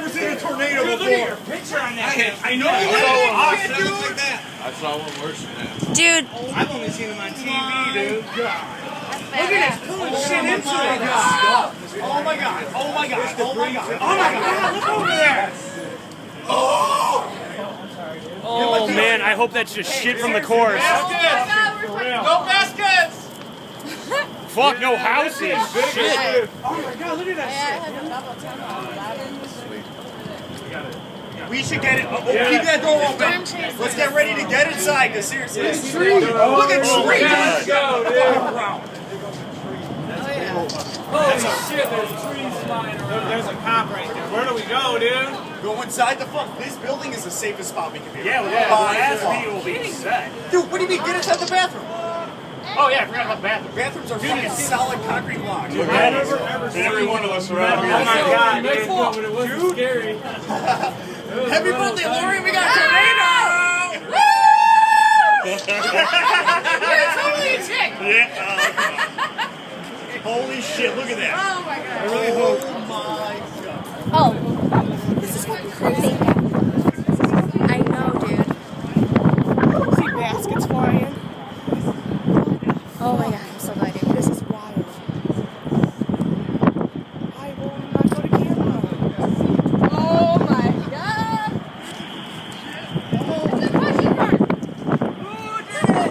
never seen a tornado before. Look at your picture on that. I know you can't do it like that. I saw one worse than that. Dude. I've only seen him on TV, dude. God. Look at this pulling shit into it. Oh my god. Oh my god. Oh my god. Oh my god. Look over there. Oh man, I hope that's just shit from the course. Go baskets. Fuck, no houses. Shit. Oh my god, look at that shit. We should get it. Keep that door open. Let's get ready to get inside, because seriously, look at trees. Let's go, dude. Holy shit, there's trees flying around. There's a cop right there. Where do we go, dude? Go inside the fuck. This building is the safest spot we can be. Yeah, last meeting will be set. Dude, what do you mean? Get inside the bathroom. Oh yeah, I forgot about the bathroom. Bathrooms are fucking solid concrete blocks. Every one of us around here. Oh my god, dude. But it wasn't scary. Happy birthday, Lori! We got a tornado! You're totally a chick. Yeah. Holy shit! Look at that. Oh my god. I really hope. Oh my god. Oh, this is fucking crazy. I know, dude. See baskets flying. Oh my god, I'm so glad, dude. This is wild. I will not go to camera. Oh my god. It's a question mark. Who did it?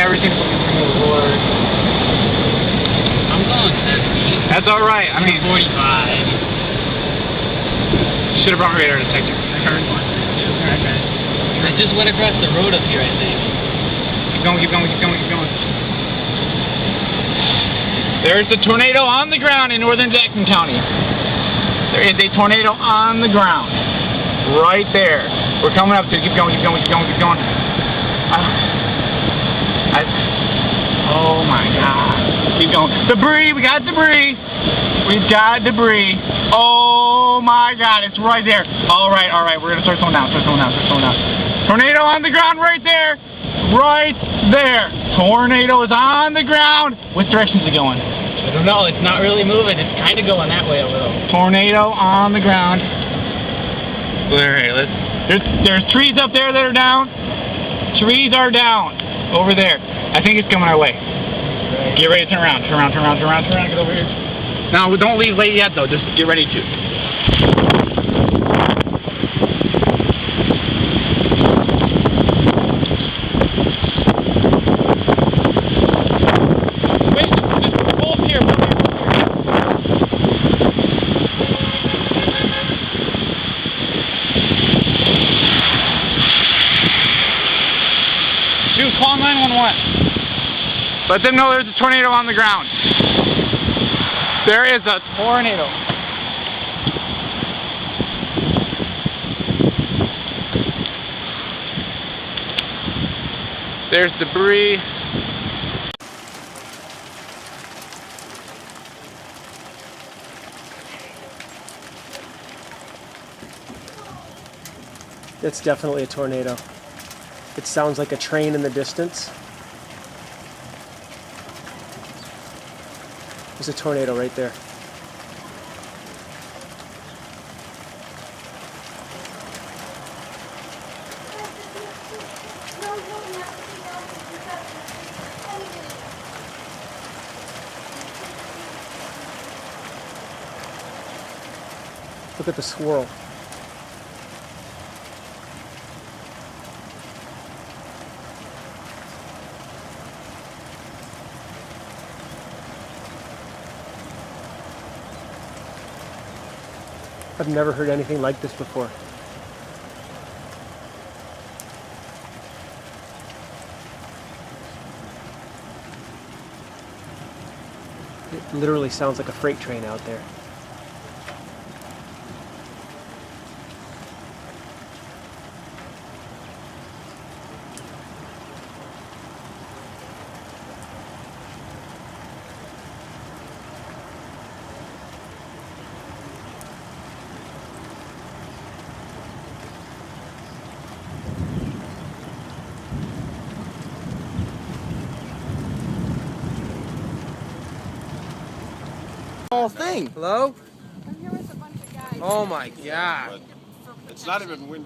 never seen a fucking tornado before. I'm going 70. That's alright. I mean, 45. should have brought my radar detector. I heard one. I just went across the road up here, I think. Keep going, keep going, keep going, keep going. There's a tornado on the ground in northern Jackson County. There is a tornado on the ground. Right there. We're coming up to it. Keep going, keep going, keep going, keep going. Oh my God. Keep going. Debris, we got debris. We've got debris. Oh my God, it's right there. Alright, alright, we're gonna start slowing down, start slowing down, start slowing down. Tornado on the ground right there. Right there. Tornado is on the ground. Which direction is it going? I don't know, it's not really moving. It's kind of going that way a little. Tornado on the ground. Alright, there's trees up there that are down. Trees are down. Over there. I think it's coming our way. Get ready to turn around. Turn around, turn around, turn around, turn around. Get over here. Now, don't leave late yet, though. Just get ready to. Wait, just hold here. Dude, call 911. Let them know there's a tornado on the ground. There is a tornado. There's debris. It's definitely a tornado. It sounds like a train in the distance. There's a tornado right there. Look at the swirl. I've never heard anything like this before. It literally sounds like a freight train out there. Whole thing. Hello? I'm here with a bunch of guys. Oh my God. It's not even wind.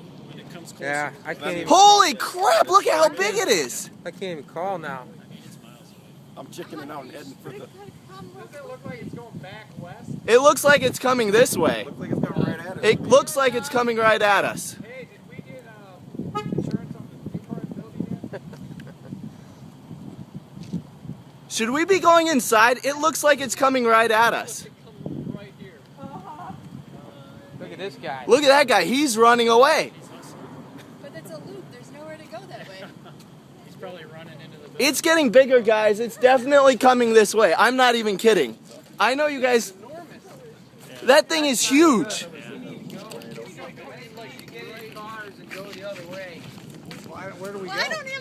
Yeah, I can't even. Holy crap! Look at how big it is. I can't even call now. I'm chickening out and heading for the. Does it look like it's going back west? It looks like it's coming this way. Looks like it's coming right at us. It looks like it's coming right at us. Hey, did we get insurance on the two-part building yet? Should we be going inside? It looks like it's coming right at us. Right here. Look at this guy. Look at that guy. He's running away. But it's a loop. There's nowhere to go that way. He's probably running into the building. It's getting bigger, guys. It's definitely coming this way. I'm not even kidding. I know you guys. That thing is huge. Where do we Well, I don't have